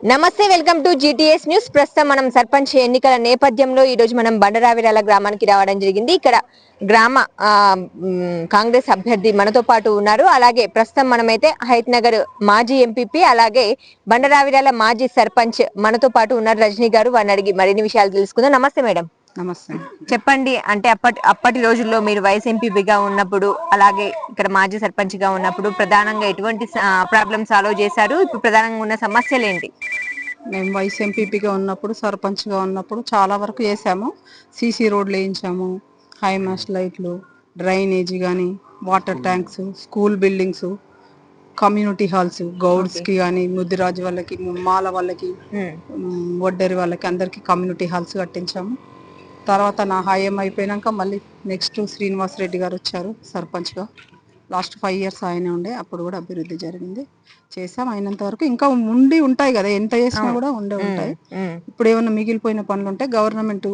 నమస్తే, welcome to GTS news. ప్రస్తుతం మనం సర్పంచ్ ఎన్నికల నేపథ్యంలో ఈ రోజు మనం బండరావిరాల గ్రామానికి రావడం జరిగింది. ఇక్కడ గ్రామ కాంగ్రెస్ అభ్యర్థి మనతో పాటు ఉన్నారు. అలాగే ప్రస్తుతం మనమైతే హైత్ నగర్ మాజీ ఎంపీపీ అలాగే బండరావిరాల మాజీ సర్పంచ్ మనతో పాటు ఉన్నారు రజనీ గారు. వారిని అడిగి మరిన్ని విషయాలు తెలుసుకుందాం. నమస్తే మేడం. నమస్తే. చెప్పండి, అంటే అప్పటి రోజుల్లో మీరు వైస్ ఎంపీగా ఉన్నప్పుడు అలాగే ఇక్కడ మాజీ సర్పంచ్ గా ఉన్నప్పుడు ప్రధానంగా ఎటువంటి ప్రాబ్లమ్ సాల్వ్ చేశారు? ఇప్పుడు ప్రధానంగా ఉన్న సమస్యలు ఏంటి? మేము వైస్ ఎంపీపీగా ఉన్నప్పుడు సర్పంచ్గా ఉన్నప్పుడు చాలా వరకు చేసాము. సీసీ రోడ్లు వేయించాము, హైమాస్ లైట్లు, డ్రైనేజీ కానీ, water tanks, school buildings, community halls, గౌడ్స్కి కానీ, ముద్దిరాజు వాళ్ళకి, మాల వాళ్ళకి, వడ్డరి వాళ్ళకి అందరికీ కమ్యూనిటీ హాల్స్ కట్టించాము. తర్వాత నా హాయం అయిపోయాక మళ్ళీ నెక్స్ట్ శ్రీనివాస్ రెడ్డి గారు వచ్చారు సర్పంచ్గా. లాస్ట్ 5 years ఆయనే ఉండే, అప్పుడు కూడా అభివృద్ధి జరిగింది, చేసాం. అయినంత వరకు ఇంకా ఉంటాయి కదా, ఎంత చేసినా కూడా ఉంటాయి. ఇప్పుడు ఏమన్నా మిగిలిపోయిన పనులు ఉంటే గవర్నమెంట్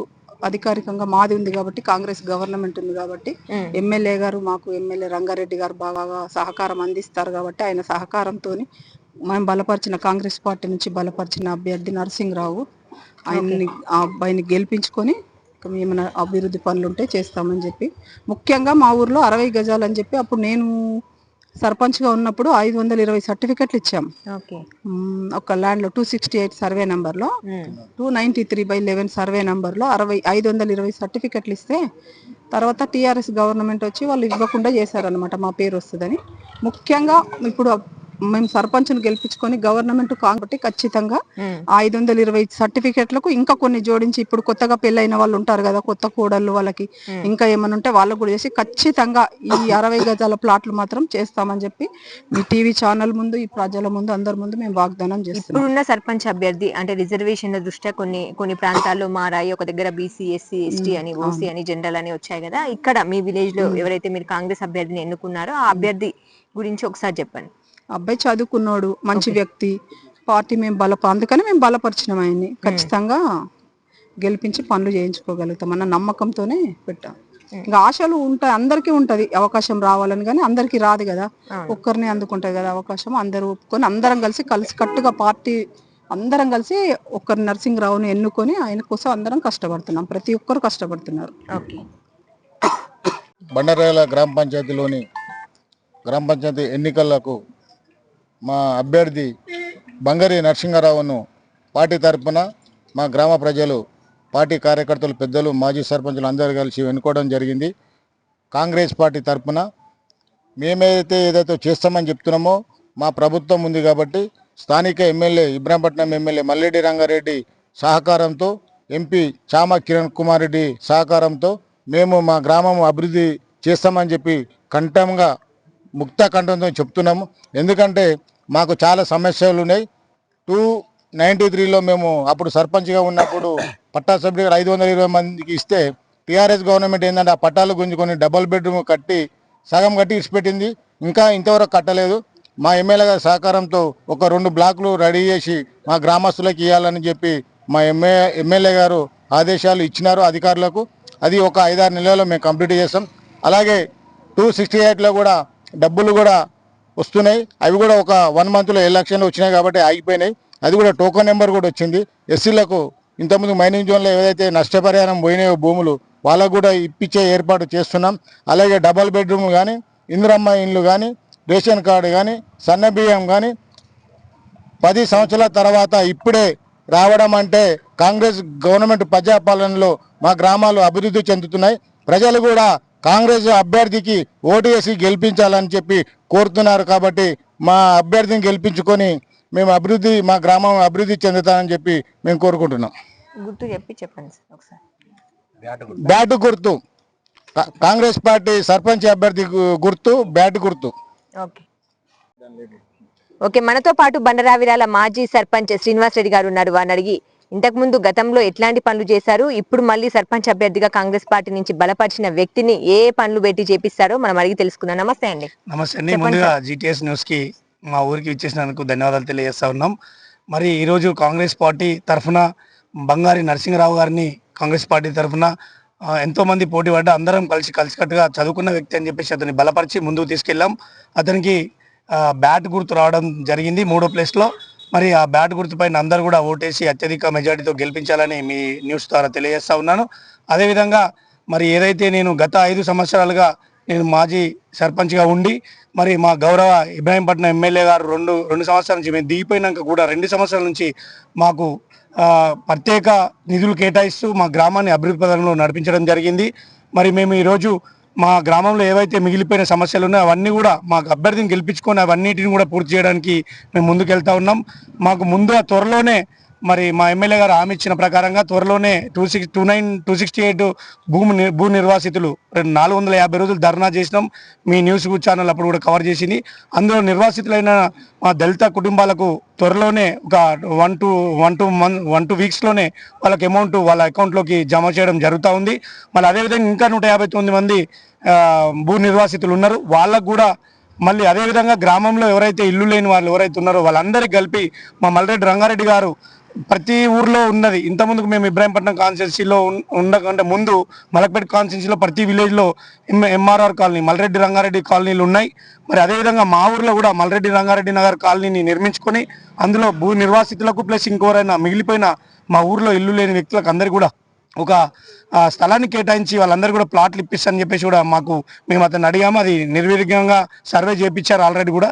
అధికారికంగా మాది ఉంది కాబట్టి, కాంగ్రెస్ గవర్నమెంట్ ఉంది కాబట్టి, ఎమ్మెల్యే గారు మాకు ఎమ్మెల్యే రంగారెడ్డి గారు బాగా సహకారం అందిస్తారు కాబట్టి, ఆయన సహకారంతో మేము బలపరిచిన కాంగ్రెస్ పార్టీ నుంచి బలపరిచిన అభ్యర్థి నరసింహరావు ఆయన్ని ఆ అబ్బాయిని గెలిపించుకొని ఏమైనా అభివృద్ధి పనులు ఉంటే చేస్తామని చెప్పి, ముఖ్యంగా మా ఊర్లో 60 గజాలు అని చెప్పి అప్పుడు నేను సర్పంచ్గా ఉన్నప్పుడు 520 సర్టిఫికెట్లు ఇచ్చాం. ఒక ల్యాండ్లో 268 సర్వే నెంబర్లో, 293/11 సర్వే నెంబర్లో 520 సర్టిఫికెట్లు ఇస్తే తర్వాత టీఆర్ఎస్ గవర్నమెంట్ వచ్చి వాళ్ళు ఇవ్వకుండా చేశారనమాట, మా పేరు వస్తుందని. ముఖ్యంగా ఇప్పుడు మేము సర్పంచ్ను గెలిపించుకొని గవర్నమెంట్ కాబట్టి ఖచ్చితంగా 520 సర్టిఫికెట్లకు ఇంకా కొన్ని జోడించి, ఇప్పుడు కొత్తగా పెళ్ళైన వాళ్ళు ఉంటారు కదా, కొత్త కోడళ్ళు, వాళ్ళకి ఇంకా ఏమైనా ఉంటే వాళ్ళకు కూడా చేసి ఖచ్చితంగా ఈ 60 గజాల ప్లాట్లు మాత్రం చేస్తామని చెప్పి మీ టీవీ ఛానల్ ముందు, ఈ ప్రజల ముందు, అందరి ముందు మేము వాగ్దానం చేస్తున్నాం. ఇప్పుడున్న సర్పంచ్ అభ్యర్థి అంటే రిజర్వేషన్ల దృష్ట్యా కొన్ని ప్రాంతాల్లో మారాయి. ఒక దగ్గర బీసీ, ఎస్సీ, ఎస్టీ అని, ఓసీ అని, జనరల్ అని వచ్చాయి కదా. ఇక్కడ మీ విలేజ్ లో ఎవరైతే మీరు కాంగ్రెస్ అభ్యర్థిని ఎన్నుకున్నారో ఆ అభ్యర్థి గురించి ఒకసారి చెప్పండి. అబ్బాయి చదువుకున్నాడు, మంచి వ్యక్తి, పార్టీ అందుకని మేము బలపరిచినాం ఆయన్ని. ఖచ్చితంగా గెలిపించి పనులు చేయించుకోగలుగుతాం అన్న నమ్మకంతోనే పెట్టాం. ఇంకా ఆశలు ఉంటాయి, అందరికీ ఉంటది అవకాశం రావాలని, కానీ అందరికీ రాదు కదా, ఒక్కరిని అందుకుంటాయి కదా అవకాశం. అందరూ ఒప్పుకొని అందరం కలిసి కట్టుగా పార్టీ అందరం కలిసి ఒక్కరి నరసింహరావుని ఎన్నుకొని ఆయన కోసం అందరం కష్టపడుతున్నాం. ప్రతి ఒక్కరు కష్టపడుతున్నారు. బండరాల గ్రామ పంచాయతీలోని గ్రామ పంచాయతీ ఎన్నికలకు మా అభ్యర్థి బంగారి నరసింహారావును పార్టీ తరఫున మా గ్రామ ప్రజలు, పార్టీ కార్యకర్తలు, పెద్దలు, మాజీ సర్పంచులు అందరూ కలిసి ఎన్నుకోవడం జరిగింది. కాంగ్రెస్ పార్టీ తరఫున ఏదైతే చేస్తామని చెప్తున్నామో మా ప్రభుత్వం ఉంది కాబట్టి, స్థానిక ఎమ్మెల్యే ఇబ్రాహీంపట్నం ఎమ్మెల్యే మల్లెడ్డి రంగారెడ్డి సహకారంతో, ఎంపీ చామ కిరణ్ కుమార్ రెడ్డి సహకారంతో మేము మా గ్రామం అభివృద్ధి చేస్తామని చెప్పి ముక్త కంఠంతో చెప్తున్నాము. ఎందుకంటే మాకు చాలా సమస్యలు ఉన్నాయి. 293లో మేము అప్పుడు సర్పంచ్గా ఉన్నప్పుడు పట్టా సభ్యులు 520 మందికి ఇస్తే టీఆర్ఎస్ గవర్నమెంట్ ఏంటంటే ఆ పట్టాలు గుంజుకొని డబుల్ బెడ్రూమ్ కట్టి సగం కట్టి ఇచ్చిపెట్టింది. ఇంకా ఇంతవరకు కట్టలేదు. మా ఎమ్మెల్యే గారి సహకారంతో ఒక 2 బ్లాకులు రెడీ చేసి మా గ్రామస్తులకు ఇవ్వాలని చెప్పి మా ఎమ్మెల్యే గారు ఆదేశాలు ఇచ్చినారు అధికారులకు. అది ఒక 5-6 నెలల్లో మేము కంప్లీట్ చేస్తాం. అలాగే 268లో కూడా డబ్బులు కూడా వస్తున్నాయి. అవి కూడా ఒక 1 monthలో ఎలక్షన్లు వచ్చినాయి కాబట్టి ఆగిపోయినాయి. అది కూడా టోకన్ నెంబర్ కూడా వచ్చింది. ఎస్సీలకు ఇంతకుముందు మైనింగ్ జోన్లో ఏదైతే నష్టపరిహారం పోయినాయో భూములు, వాళ్ళకు కూడా ఇప్పించే ఏర్పాటు చేస్తున్నాం. అలాగే డబల్ బెడ్రూమ్ కానీ, ఇందిరమ్మ ఇండ్లు కానీ, రేషన్ కార్డు కానీ, సన్న బియ్యం కానీ 10 సంవత్సరాల తర్వాత ఇప్పుడే రావడం అంటే కాంగ్రెస్ గవర్నమెంట్ ప్రజాపాలనలో మా గ్రామాలు అభివృద్ధి చెందుతున్నాయి. ప్రజలు కూడా కాంగ్రెస్ అభ్యర్థికి ఓటు వేసి గెలిపించాలని చెప్పి కోరుతున్నారు. కాబట్టి మా అభ్యర్థిని గెలిపించుకొని మేము మా గ్రామం అభివృద్ధి చెందుతామని చెప్పి మేము కోరుకుంటున్నాం. బ్యాట్ గుర్తు, కాంగ్రెస్ పార్టీ సర్పంచ్ అభ్యర్థి గుర్తు బ్యాట్ గుర్తు. ఓకే, మనతో పాటు బండరావిరాల మాజీ సర్పంచ్ శ్రీనివాస్ రెడ్డి గారు ఉన్నారు. వారిని అడిగి ఇంతకు ముందు గతంలో ఎట్లాంటి పనులు చేశారు, ఇప్పుడు మళ్ళీ సర్పంచ్ అభ్యర్థిగా కాంగ్రెస్ పార్టీ నుంచి బలపరిచిన వ్యక్తిని ఏ పనులు పెట్టి చేపిస్తారో మనం అడిగి తెలుసుకుందాం. నమస్తే అండి. నమస్తే అండి. ముందుగా జీటీఎస్ న్యూస్ కి మా ఊరికి ఇచ్చేసినందుకు ధన్యవాదాలు తెలియజేస్తా ఉన్నాం. మరి ఈరోజు కాంగ్రెస్ పార్టీ తరఫున బంగారి నరసింహరావు గారిని కాంగ్రెస్ పార్టీ తరఫున ఎంతో మంది పోటీ పడ్డ అందరం కలిసికట్టుగా చదువుకున్న వ్యక్తి అని చెప్పేసి అతన్ని బలపరిచి ముందుకు తీసుకెళ్ళాం. అతనికి బ్యాట్ గుర్తు రావడం జరిగింది 3వ ప్లేస్లో. మరి ఆ బ్యాట్ గుర్తుపైన అందరూ కూడా ఓటేసి అత్యధిక మెజార్టీతో గెలిపించాలని మీ న్యూస్ ద్వారా తెలియజేస్తా ఉన్నాను. అదేవిధంగా మరి ఏదైతే నేను గత 5 సంవత్సరాలుగా నేను మాజీ సర్పంచ్గా ఉండి మరి మా గౌరవ ఇబ్రాహీంపట్నం ఎమ్మెల్యే గారు రెండు సంవత్సరాల నుంచి మేము దిగిపోయినాక కూడా 2 సంవత్సరాల నుంచి మాకు ప్రత్యేక నిధులు కేటాయిస్తూ మా గ్రామాన్ని అభివృద్ధి పథంలో నడిపించడం జరిగింది. మరి మేము ఈరోజు మా గ్రామంలో ఏవైతే మిగిలిపోయిన సమస్యలు ఉన్నాయో అవన్నీ కూడా మాకు అభ్యర్థిని గెలిపించుకొని అవన్నిటిని కూడా పూర్తి చేయడానికి మేము ముందుకెళ్తా ఉన్నాం. మాకు ముందు త్వరలోనే మరి మా ఎమ్మెల్యే గారు హామీ ఇచ్చిన ప్రకారంగా త్వరలోనే 268 భూ నిర్వాసితులు 450 రోజులు ధర్నా చేసినాం. మీ న్యూస్ ఛానల్ అప్పుడు కూడా కవర్ చేసింది. అందులో నిర్వాసితులైన మా దళిత కుటుంబాలకు త్వరలోనే ఒక 1-2 వీక్స్లోనే వాళ్ళకి అమౌంట్ వాళ్ళ అకౌంట్లోకి జమ చేయడం జరుగుతూ ఉంది. మళ్ళీ అదేవిధంగా ఇంకా 159 మంది భూ నిర్వాసితులు ఉన్నారు. వాళ్ళకు కూడా మళ్ళీ అదేవిధంగా గ్రామంలో ఎవరైతే ఇల్లు లేని వాళ్ళు ఎవరైతే ఉన్నారో వాళ్ళందరికీ కలిపి మా మల్రెడ్డి రంగారెడ్డి గారు ప్రతి ఊర్లో ఉన్నది. ఇంతకుముందుకు మేము ఇబ్రాహీంపట్నం కాన్స్టిట్యున్సీలో ఉండకంటే ముందు మలక్పేట కాన్స్టిట్యున్సీలో ప్రతి విలేజ్లో ఎంఆర్ఆర్ కాలనీ, మల్రెడ్డి రంగారెడ్డి కాలనీలు ఉన్నాయి. మరి అదేవిధంగా మా ఊర్లో కూడా మల్రెడ్డి రంగారెడ్డి నగర్ కాలనీని నిర్మించుకొని అందులో భూ నిర్వాసితులకు ప్లస్ ఇంకెవరైనా మిగిలిపోయిన మా ఊర్లో ఇల్లు లేని వ్యక్తులకు అందరికీ కూడా ఒక స్థలాన్ని కేటాయించి వాళ్ళందరూ కూడా ప్లాట్లు ఇప్పిస్తారని చెప్పేసి కూడా మేము అతన్ని అడిగాము. అది నిర్విఘ్నంగా సర్వే చేయించారు. ఆల్రెడీ కూడా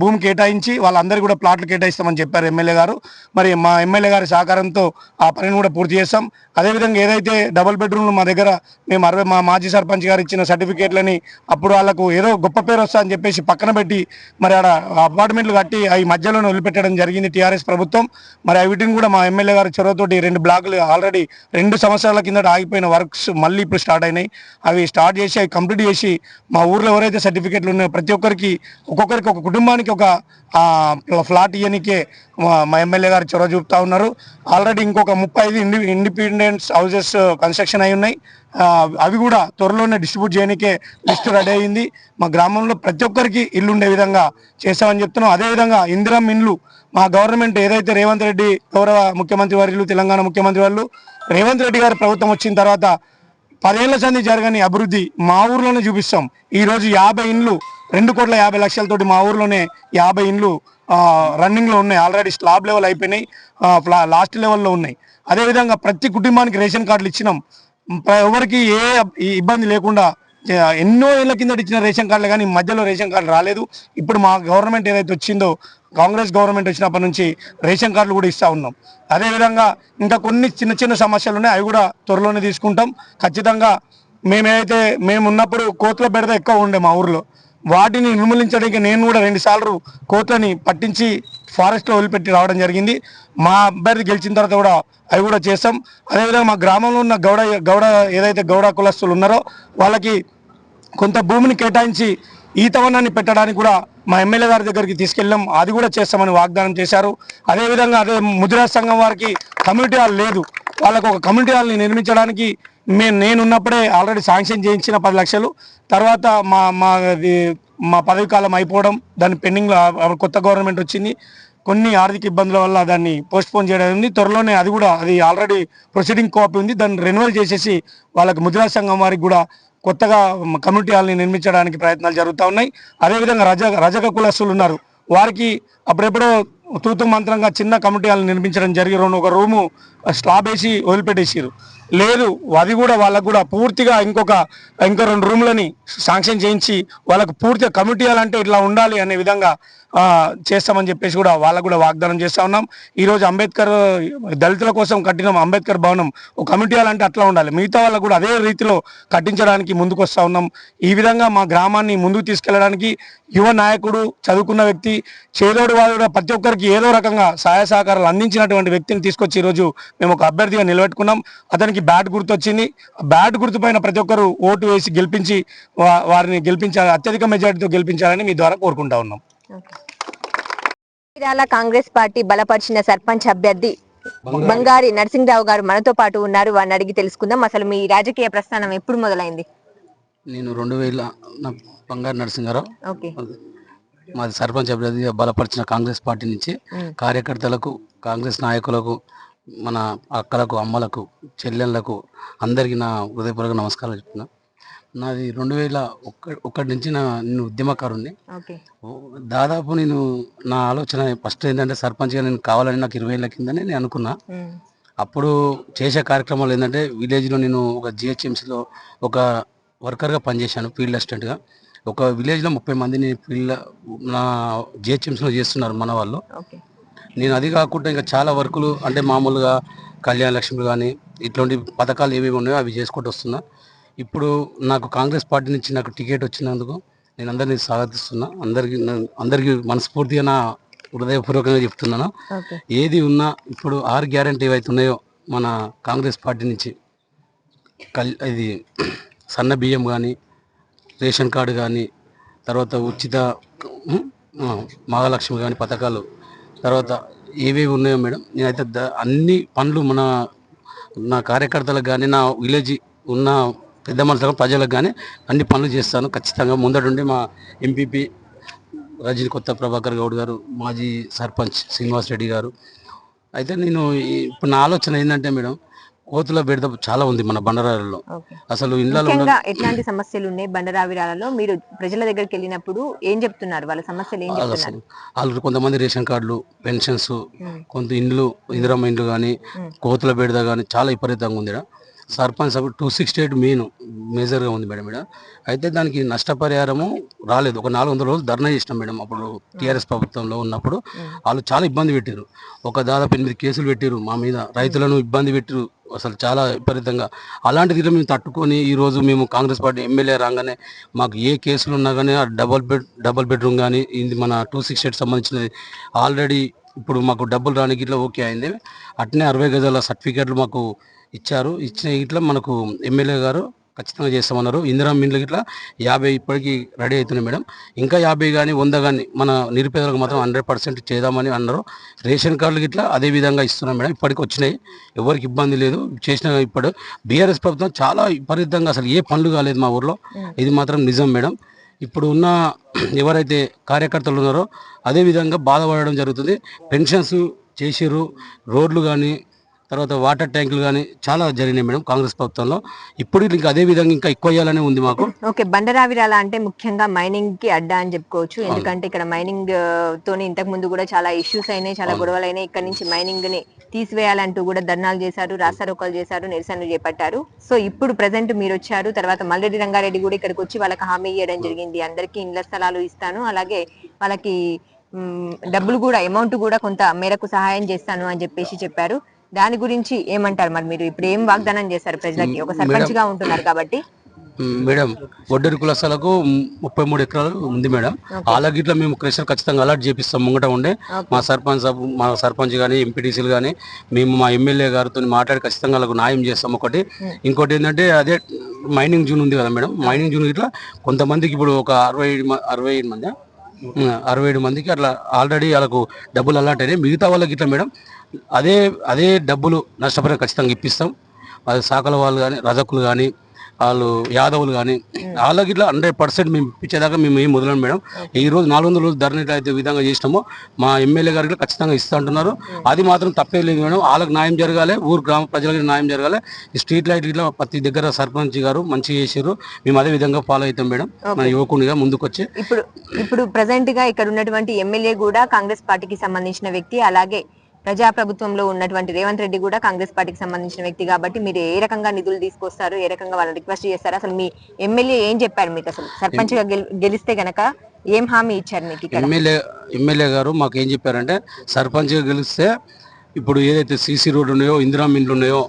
భూమి కేటాయించి వాళ్ళందరూ కూడా ప్లాట్లు కేటాయిస్తామని చెప్పారు ఎమ్మెల్యే గారు. మరి మా ఎమ్మెల్యే గారి సహకారంతో ఆ పనిని కూడా పూర్తి చేస్తాం. అదేవిధంగా ఏదైతే డబుల్ బెడ్రూమ్లు మా దగ్గర మేము మా మాజీ సర్పంచ్ గారు ఇచ్చిన సర్టిఫికేట్లని అప్పుడు వాళ్ళకు ఏదో గొప్ప పేరు వస్తా అని చెప్పేసి పక్కన పెట్టి మరి ఆడ అపార్ట్మెంట్లు కట్టి అవి మధ్యలోనే వదిలిపెట్టడం జరిగింది టీఆర్ఎస్ ప్రభుత్వం. మరి వీటిని కూడా మా ఎమ్మెల్యే గారి చొరవతోటి 2 బ్లాకులు ఆల్రెడీ 2 సంవత్సరాల కింద ఆగిపోయిన వర్క్స్ మళ్ళీ ఇప్పుడు స్టార్ట్ అయినాయి. అవి స్టార్ట్ చేసి అవి కంప్లీట్ చేసి మా ఊర్లో ఎవరైతే సర్టిఫికేట్లు ఉన్నాయో ప్రతి ఒక్కరికి ఒక్కొక్కరికి ఒక కుటుంబానికి ఒక ఫ్లాట్ ఇయ్యనికే మా ఎమ్మెల్యే గారు చొరవ చూపుతా ఉన్నారు. ఆల్రెడీ ఇంకొక 35 ఇండిపెండెన్స్ హౌసెస్ కన్స్ట్రక్షన్ అయి ఉన్నాయి. అవి కూడా త్వరలోనే డిస్ట్రిబ్యూట్ చేయడానికే లిస్ట్ రెడీ అయింది. మా గ్రామంలో ప్రతి ఒక్కరికి ఇల్లు ఉండే విధంగా చేస్తామని చెప్తున్నాం. అదేవిధంగా ఇందిరం ఇండ్లు మా గవర్నమెంట్ ఏదైతే రేవంత్ రెడ్డి గౌరవ ముఖ్యమంత్రి వర్యులు తెలంగాణ ముఖ్యమంత్రి వాళ్ళు రేవంత్ రెడ్డి గారి ప్రభుత్వం వచ్చిన తర్వాత 10 ఏళ్ల సంది జరగని అభివృద్ధి మా ఊర్లోనే చూపిస్తాం. ఈరోజు 50 ఇండ్లు 2,50,00,000తోటి మా ఊర్లోనే 50 ఇండ్లు రన్నింగ్లో ఉన్నాయి. ఆల్రెడీ స్లాబ్ లెవెల్ అయిపోయినాయి, లాస్ట్ లెవెల్లో ఉన్నాయి. అదేవిధంగా ప్రతి కుటుంబానికి రేషన్ కార్డులు ఇచ్చినాం. ఎవరికి ఏ ఇబ్బంది లేకుండా ఎన్నో ఏళ్ళ కింద ఇచ్చిన రేషన్ కార్డులు కానీ మధ్యలో రేషన్ కార్డు రాలేదు. ఇప్పుడు మా గవర్నమెంట్ ఏదైతే వచ్చిందో కాంగ్రెస్ గవర్నమెంట్ వచ్చినప్పటి నుంచి రేషన్ కార్డులు కూడా ఇస్తూ ఉన్నాం. అదేవిధంగా ఇంకా కొన్ని చిన్న చిన్న సమస్యలు ఉన్నాయి, అవి కూడా త్వరలోనే తీసుకుంటాం. ఖచ్చితంగా మేము ఉన్నప్పుడు కోతుల బెడద ఎక్కువ ఉండే మా ఊర్లో, వాటిని నిర్మూలించడానికి నేను కూడా 2 సార్లు కోతులని పట్టించి ఫారెస్ట్లో వదిలిపెట్టి రావడం జరిగింది. మా అభ్యర్థి గెలిచిన తర్వాత కూడా అవి కూడా చేస్తాం. అదేవిధంగా మా గ్రామంలో ఉన్న గౌడ ఏదైతే గౌడ కులస్తులు ఉన్నారో వాళ్ళకి కొంత భూమిని కేటాయించి ఈతవనాన్ని పెట్టడానికి కూడా మా ఎమ్మెల్యే గారి దగ్గరికి తీసుకెళ్ళాం. అది కూడా చేస్తామని వాగ్దానం చేశారు. అదేవిధంగా ముదిరాజ్ సంఘం వారికి కమ్యూనిటీ హాల్ లేదు, వాళ్ళకు ఒక కమ్యూనిటీ హాల్ని నిర్మించడానికి నేనున్నప్పుడే ఆల్రెడీ శాంక్షన్ చేయించిన 10 లక్షలు. తర్వాత మా పదవి కాలం అయిపోవడం, దాన్ని పెండింగ్లో కొత్త గవర్నమెంట్ వచ్చింది, కొన్ని ఆర్థిక ఇబ్బందుల వల్ల దాన్ని పోస్ట్పోన్ చేయడం ఉంది. త్వరలోనే అది ఆల్రెడీ ప్రొసీడింగ్ కాపీ ఉంది, దాన్ని రెన్యువల్ చేసేసి వాళ్ళకి ముదిరాజ్ సంఘం వారికి కూడా కొత్తగా కమ్యూనిటీ హాల్ని నిర్మించడానికి ప్రయత్నాలు జరుగుతూ ఉన్నాయి. అదేవిధంగా రజక కులస్తులు ఉన్నారు, వారికి అప్పుడెప్పుడో తూతు మంత్రంగా చిన్న కమ్యూనిటీ హాల్ని నిర్మించడం జరిగి ఒక రూము స్లాబ్ వేసి వదిలిపెట్టేసారు. లేదు, అది కూడా వాళ్ళకు కూడా పూర్తిగా ఇంకో 2 రూమ్లని శాంక్షన్ చేయించి వాళ్ళకు పూర్తిగా కమ్యూనిటీ హాల్ అంటే ఇట్లా ఉండాలి అనే విధంగా చేస్తామని చెప్పేసి కూడా వాళ్ళకు కూడా వాగ్దానం చేస్తూ ఉన్నాం. ఈరోజు అంబేద్కర్ దళితుల కోసం కట్టిన అంబేద్కర్ భవనం ఒక కమ్యూనిటీ హాల్ అంటే అట్లా ఉండాలి, మిగతా వాళ్ళకు కూడా అదే రీతిలో కట్టించడానికి ముందుకు వస్తూ ఉన్నాం. ఈ విధంగా మా గ్రామాన్ని ముందుకు తీసుకెళ్లడానికి యువ నాయకుడు, చదువుకున్న వ్యక్తి, చేదోడు వాడు ప్రతి ఒక్కరికి ఏదో రకంగా సహాయ సహకారాలు అందించినటువంటి వ్యక్తిని తీసుకొచ్చి ఈరోజు మేము ఒక అభ్యర్థిగా నిలబెట్టుకున్నాం. అతనికి బ్యాట్ గుర్తు వచ్చింది. బ్యాట్ గుర్తు పైన ప్రతి ఒక్కరు ఓటు వేసి గెలిపించి వారిని గెలిపించాలి, అత్యధిక మెజారిటీతో గెలిపించాలని మీ ద్వారా కోరుకుంటా ఉన్నాం. కాంగ్రెస్ పార్టీ బలపరిచిన సర్పంచ్ అభ్యర్థి బంగారి నరసింహరావు గారు మనతో పాటు ఉన్నారు. వారిని అడిగి తెలుసుకుందాం, అసలు మీ రాజకీయ ప్రస్థానం ఎప్పుడు మొదలైంది? నేను 2000 బంగారు నరసింహారావు, మాది సర్పంచ్ అభ్యర్థిగా బలపరిచిన కాంగ్రెస్ పార్టీ నుంచి కార్యకర్తలకు, కాంగ్రెస్ నాయకులకు, మన అక్కలకు, అమ్మలకు, చెల్లెళ్లకు అందరికీ నా హృదయపూర్వక నమస్కారాలు చెప్తున్నా. నాది 2001 నుంచి నేను ఉద్యమకారుణ్ణి. ఓకే. దాదాపు నేను నా ఆలోచన ఫస్ట్ ఏంటంటే సర్పంచ్గా నేను కావాలని నాకు 20 ఏళ్ళ కిందనే నేను అనుకున్నా. అప్పుడు చేసే కార్యక్రమాలు ఏంటంటే విలేజ్లో నేను ఒక జిహెచ్ఎంసీలో ఒక వర్కర్గా పనిచేశాను, ఫీల్డ్ అసిస్టెంట్గా. ఒక విలేజ్లో 30 మందిని ఫీల్డ్ నా జిహెచ్ఎంసీలో చేస్తున్నారు మన వాళ్ళు. నేను అది కాకుండా ఇంకా చాలా వర్కులు అంటే మామూలుగా కళ్యాణ లక్ష్మి కానీ ఇట్లాంటి పథకాలు ఏవేవి ఉన్నాయో అవి చేసుకుంటూ వస్తున్నా. ఇప్పుడు నాకు కాంగ్రెస్ పార్టీ నుంచి నాకు టికెట్ వచ్చినందుకు నేను అందరినీ స్వాగతిస్తున్నా. అందరికీ మనస్ఫూర్తిగా నా హృదయపూర్వకంగా చెప్తున్నాను. ఏది ఉన్నా ఇప్పుడు 6 గ్యారెంటీ ఏవైతే ఉన్నాయో మన కాంగ్రెస్ పార్టీ నుంచి ఇది సన్న బియ్యం కానీ, రేషన్ కార్డు కానీ, తర్వాత ఉచిత మహాలక్ష్మి కానీ పథకాలు, తర్వాత ఏవేవి ఉన్నాయో మేడం నేనైతే అన్ని పనులు నా కార్యకర్తలకు కానీ నా విలేజ్ ఉన్న పెద్ద మనుషులకు ప్రజలకు కానీ అన్ని పనులు చేస్తాను ఖచ్చితంగా. ముందడుండి మా ఎంపీపీ రజనీ కొత్త ప్రభాకర్ గౌడ్ గారు, మాజీ సర్పంచ్ శ్రీనివాస్ రెడ్డి గారు. అయితే నేను ఇప్పుడు నా ఆలోచన ఏంటంటే మేడం, కోతుల బెడద చాలా ఉంది మన బండరాలలో. అసలు ఇళ్ళలో ఎట్లాంటి సమస్యలు ఉన్నాయి బండరావిరాలలో? మీరు ప్రజల దగ్గరికి వెళ్ళినప్పుడు ఏం చెప్తున్నారు? వాళ్ళ సమస్యలు ఏం చెప్తున్నారు? వాళ్ళు కొంతమంది రేషన్ కార్డులు, పెన్షన్స్, కొంత ఇండ్లు, ఇందిరమ్మ ఇండ్లు కానీ, కోతుల బెడద కానీ చాలా విపరీతంగా ఉంది. సర్పంచ్ సభ 268 మేజర్గా ఉంది మేడం ఇక్కడ. అయితే దానికి నష్టపరిహారము రాలేదు. ఒక 400 రోజులు ధర్నా చేసినాం మేడం. అప్పుడు టీఆర్ఎస్ ప్రభుత్వంలో ఉన్నప్పుడు వాళ్ళు చాలా ఇబ్బంది పెట్టారు. దాదాపు 8 కేసులు పెట్టారు మా మీద, రైతులను ఇబ్బంది పెట్టారు అసలు చాలా విపరీతంగా. అలాంటిది మేము తట్టుకొని ఈరోజు మేము కాంగ్రెస్ పార్టీ ఎమ్మెల్యే రాగానే మాకు ఏ కేసులు ఉన్నా కానీ డబల్ బెడ్రూమ్ కానీ ఇది మన 268 సంబంధించినది ఆల్రెడీ ఇప్పుడు మాకు డబ్బులు రానికి ఇట్లా ఓకే అయింది. అట్నే 60 గజాల సర్టిఫికేట్లు మాకు ఇచ్చారు. ఇచ్చిన ఇట్లా మనకు ఎమ్మెల్యే గారు ఖచ్చితంగా చేస్తామన్నారు. ఇందిరమ్మ ఇండ్లకి ఇట్లా 50 ఇప్పటికీ రెడీ అవుతున్నాయి మేడం. ఇంకా 50 కానీ 100 కానీ మన నిరుపేదలకు మాత్రం 100% చేద్దామని అన్నారు. రేషన్ కార్డులకి ఇట్లా అదే విధంగా ఇస్తున్నాం మేడం. ఇప్పటికి వచ్చినాయి, ఎవరికి ఇబ్బంది లేదు. చేసిన ఇప్పుడు బీఆర్ఎస్ ప్రభుత్వం చాలా విపరీతంగా అసలు ఏ పనులు కాలేదు మా ఊర్లో, ఇది మాత్రం నిజం మేడం. ఇప్పుడు ఉన్న ఎవరైతే కార్యకర్తలు ఉన్నారో అదేవిధంగా బాధపడడం జరుగుతుంది. పెన్షన్స్ చేసిర్రు, రోడ్లు కానీ, తర్వాత వాటర్ ట్యాంకులు కానీ చాలా జరిగినాయి మేడం కాంగ్రెస్ ప్రభుత్వంలో. ఇప్పుడు ఇంకా అదే విధంగా ఇంకా ఎక్కువ చేయాలనే ఉంది మాకు. ఓకే. బండరావిరాల అంటే ముఖ్యంగా మైనింగ్ కి అడ్డా అని చెప్పుకోవచ్చు. ఎందుకంటే ఇక్కడ మైనింగ్ తోని ఇంతకు ముందు కూడా చాలా ఇష్యూస్ అయినాయి, చాలా గొడవలు అయినాయి. ఇక్కడ నుంచి మైనింగ్ ని తీసివేయాలంటూ కూడా ధర్నాలు చేశారు, రాస్తారోకలు చేశారు, నిరసనలు చేపట్టారు. సో ఇప్పుడు ప్రెసెంట్ మీరు వచ్చారు, తర్వాత మల్రెడ్డి రంగారెడ్డి కూడా ఇక్కడికి వచ్చి వాళ్ళకి హామీ ఇవ్వడం జరిగింది, అందరికీ ఇండ్ల స్థలాలు ఇస్తాను, అలాగే వాళ్ళకి డబ్బులు కూడా అమౌంట్ కూడా కొంత మేరకు సహాయం చేస్తాను అని చెప్పారు. దాని గురించి ఏమంటారు మరి? మీరు ఇప్పుడు ఏం వాగ్దానం చేశారు ప్రజలకి? ఒక సర్పంచ్ గా ఉంటున్నారు కాబట్టి. మేడం ఒడ్డరి కులసాలకు 33 ఎకరాలు ఉంది మేడం. అలాగే ఇట్లా మేము క్రెషర్ ఖచ్చితంగా అలాట్ చేపిస్తాం. ముంగట ఉండే మా సర్పంచ్ కానీ, ఎంపీటీసీలు కానీ మేము మా ఎమ్మెల్యే గారితో మాట్లాడి ఖచ్చితంగా వాళ్ళకు న్యాయం చేస్తాం. ఇంకోటి ఏంటంటే అదే మైనింగ్ జూన్ ఉంది కదా మేడం, మైనింగ్ జూన్ ఇట్లా కొంతమందికి ఇప్పుడు ఒక 67 మందికి అట్లా ఆల్రెడీ వాళ్ళకు డబ్బులు అలాట్ అయినాయి. మిగతా వాళ్ళకి ఇట్లా మేడం అదే డబ్బులు నష్టపరిహారం ఖచ్చితంగా ఇప్పిస్తాం. అది సాకల వాళ్ళు కానీ, రజకులు కానీ, వాళ్ళు యాదవులు కానీ వాళ్ళకి ఇట్లా 100% మేము ఇప్పించేదాకా మేము ఏం మొదలను మేడం. ఈ రోజు 400 రోజులు ధరణ అయితే విధంగా చేసినామో మా ఎమ్మెల్యే గారికి ఖచ్చితంగా ఇస్తూ అంటున్నారు. అది మాత్రం తప్పే లేదు మేడం. వాళ్ళకి న్యాయం జరగాలి, గ్రామ ప్రజలకి న్యాయం జరగాలి. ఈ స్ట్రీట్ లైట్ ఇట్లా ప్రతి దగ్గర సర్పంచ్ గారు మంచిగా చేసారు. మేము అదే విధంగా ఫాలో అవుతాం మేడం, మన యువకునిగా ముందుకు వచ్చి. ఇప్పుడు ప్రెసెంట్ గా ఇక్కడ ఉన్నటువంటి ఎమ్మెల్యే కూడా కాంగ్రెస్ పార్టీకి సంబంధించిన వ్యక్తి, అలాగే ప్రజాప్రభుత్వంలో ఉన్నటువంటి రేవంత్ రెడ్డి కూడా కాంగ్రెస్ పార్టీకి సంబంధించిన వ్యక్తి. కాబట్టి మీరు ఏ రకంగా నిధులు తీసుకొస్తారు, ఏ రకంగా వాళ్ళని రిక్వెస్ట్ చేస్తారు? అసలు మీ ఎమ్మెల్యే ఏం చెప్పారు మీకు? అసలు సర్పంచ్ గా గెలిస్తే గనక ఏం హామీ ఇచ్చారు మీకు? ఎమ్మెల్యే గారు మాకు ఏం చెప్పారంటే, సర్పంచ్ గా గెలిస్తే ఇప్పుడు ఏదైతే సీసీ రోడ్డు ఉన్నాయో, ఇందిరామ్మ ఇండ్లు ఉన్నాయో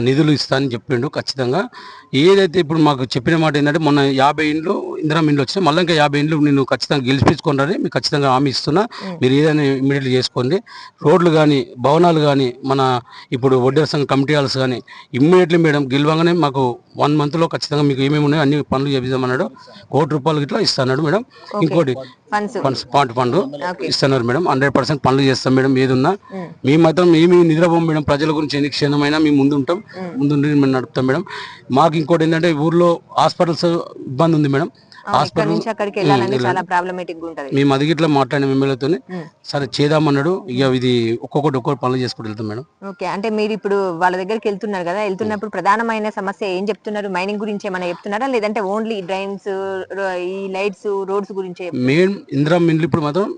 నిధులు ఇస్తానని చెప్పిండు ఖచ్చితంగా. ఏదైతే ఇప్పుడు మాకు చెప్పిన మాట ఏంటంటే, మొన్న 50 ఇండ్లు ఇందిరామ్మ ఇండ్లు వచ్చినాయి, మళ్ళీ ఇంకా 50 ఇండ్లు నేను ఖచ్చితంగా గెలిపించుకుంటారని మీకు ఖచ్చితంగా హామీ ఇస్తున్నా. మీరు ఏదైనా ఇమీడియట్లీ చేసుకోండి. రోడ్లు కానీ, భవనాలు కానీ, మన ఇప్పుడు వడ్డీల సంఘ కమిటీ హాల్స్ కానీ ఇమ్మీడియట్లీ మేడం గెలవగానే మాకు 1 monthలో ఖచ్చితంగా మీకు ఏమేమి ఉన్నాయో అన్ని పనులు చేపిస్తామన్నాడు. ₹1 ఇట్లా ఇస్తాడు మేడం. ఇంకోటి ఫండ్ ఇస్తున్నారు మేడం. 100% పనులు చేస్తాం మేడం. ఏదున్నా మేము మాత్రం ఏమి నిద్రపోం మేడం. ప్రజల గురించి ఎన్ని క్షణమైనా మేము ముందుంటాం, ముందుండి మేము నడుపుతాం మేడం. మాకు ఇంకోటి ఏంటంటే ఊర్లో హాస్పిటల్స్ ఇబ్బంది ఉంది మేడం. ఇక్కడ హాస్పిటల్ నుంచి అక్కడికి వెళ్ళాలంటే చాలా ప్రాబ్లమేటిక్ ఉంటది. మేము అది ఇట్లా మాట్లాడిన ఎమ్మెల్యేతో సరే చేద్దామన్నాడు. ఇక ఇది ఒక్కొక్కటి పనులు చేసుకుంటూ వెళ్తాం మేడం. ఓకే, అంటే మీరు ఇప్పుడు వాళ్ళ దగ్గరికి వెళ్తున్నారు కదా, వెళ్తున్నప్పుడు ప్రధానమైన సమస్య ఏం చెప్తున్నారు? మైనింగ్ గురించి ఏమైనా చెప్తున్నారా, లేదంటే ఓన్లీ డ్రైన్స్, ఈ లైట్స్, రోడ్స్ గురించి? మెయిన్ ఇందిరా మిల్లు ఇప్పుడు మాత్రం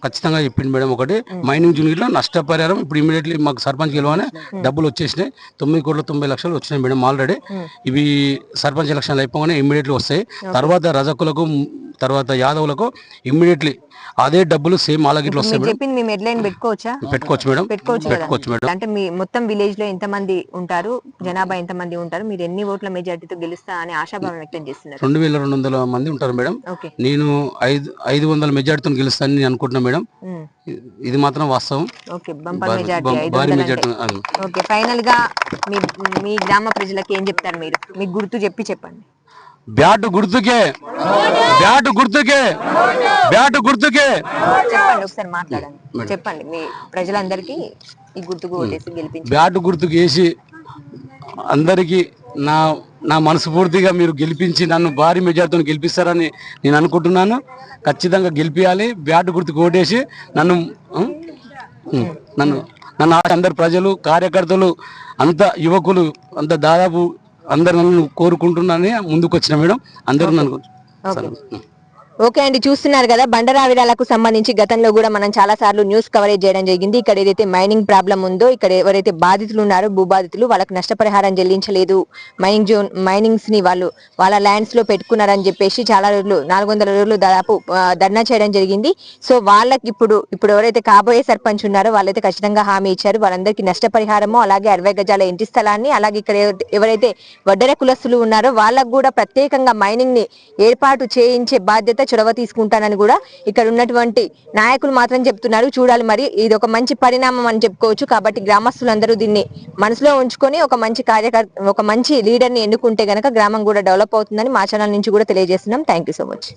ఖచ్చితంగా చెప్పింది మేడం. ఒకటి మైనింగ్ యూనిట్ లో నష్టపరిహారం ఇప్పుడు ఇమీడియట్లీ మాకు సర్పంచ్ గెలవనే డబ్బులు వచ్చేసినాయి. 9,90,00,000 వచ్చినాయి మేడం ఆల్రెడీ. ఇవి సర్పంచ్ ఎలక్షన్లు అయిపోగానే ఇమీడియట్లీ వస్తాయి. తర్వాత రజకులకు, తర్వాత యాదవులకు ఇమ్మీడియట్లీ అదే డబ్బులు సేమ్ అలాగిట్లు వస్తాయి మేడం. చెప్పింది మేము హెడ్లైన్ పెట్టుకోవచ్చా? పెట్టుకోవచ్చు మేడం, పెట్టుకోవచ్చు మేడం. అంటే మీ మొత్తం విలేజ్ లో ఎంత మంది ఉంటారు, జనాభా ఎంత మంది ఉంటారు, మీరు ఎన్ని ఓట్ల మెజార్టీతో గెలుస్తా అని ఆశాభావం వ్యక్తం చేస్తున్నారు? 2,200 మంది ఉంటారు మేడం. నేను 500 మెజార్టీతో గెలుస్తానని నేను అనుకుంటున్నా మేడం. ఇది మాత్రం వాస్తవం. Okay, bumper majority. Okay, final గా మీ గ్రామ ప్రజలకు ఏం చెప్తారు మీరు? మీ గుర్తు చెప్పండి. బ్యాట్ గుర్తుకే, బ్యాట్ గుర్తుకే, బ్యాట్ గుర్తుకే. చెప్పండి, ఒకసారి మాట్లాడండి. చెప్పండి మీ ప్రజలందరికీ ఈ గుర్తుకు ఓటేసి గెలిపించి. బ్యాట్ గుర్తుకు వేసి అందరికీ నా మనస్ఫూర్తిగా మీరు గెలిపించి నన్ను భారీ మెజార్టీతో గెలిపిస్తారని నేను అనుకుంటున్నాను. ఖచ్చితంగా గెలిపించాలి. బ్యాట్ గుర్తుకు ఓటేసి నన్ను అందరు ప్రజలు, కార్యకర్తలు, అంత యువకులు, అంత దాదాపు అందరు నన్ను కోరుకుంటున్నానని ముందుకు వచ్చిన మేడం. అందరూ నన్ను. ఓకే అండి, చూస్తున్నారు కదా, బండరావిరాలకు సంబంధించి గతంలో కూడా మనం చాలా సార్లు న్యూస్ కవరేజ్ చేయడం జరిగింది. ఇక్కడ ఏదైతే మైనింగ్ ప్రాబ్లం ఉందో, ఇక్కడ ఎవరైతే బాధితులు ఉన్నారో, భూబాధితులు, వాళ్ళకి నష్టపరిహారం చెల్లించలేదు, మైనింగ్స్ ని వాళ్ళ ల్యాండ్స్ లో పెట్టుకున్నారని చెప్పేసి చాలా రోజులు, 400 రోజులు దాదాపు ధర్నా చేయడం జరిగింది. సో వాళ్ళకి ఇప్పుడు ఎవరైతే కాబోయే సర్పంచ్ ఉన్నారో వాళ్ళైతే ఖచ్చితంగా హామీ ఇచ్చారు. వాళ్ళందరికీ నష్టపరిహారము, అలాగే 60 గజాల ఇంటి స్థలాన్ని, అలాగే ఇక్కడ ఎవరైతే వడ్డెర కులస్తులు ఉన్నారో వాళ్ళకు కూడా ప్రత్యేకంగా మైనింగ్ ని ఏర్పాటు చేయించే బాధ్యత, చొరవ తీసుకుంటానని కూడా ఇక్కడ ఉన్నటువంటి నాయకులు మాత్రం చెప్తున్నారు. చూడాలి మరి, ఇది ఒక మంచి పరిణామం అని చెప్పుకోవచ్చు. కాబట్టి గ్రామస్తులందరూ దీన్ని మనసులో ఉంచుకొని ఒక మంచి లీడర్ ని ఎన్నుకుంటే గనక గ్రామం కూడా డెవలప్ అవుతుందని మా ఛానల్ నుంచి కూడా తెలియజేస్తున్నాం. Thank you so much.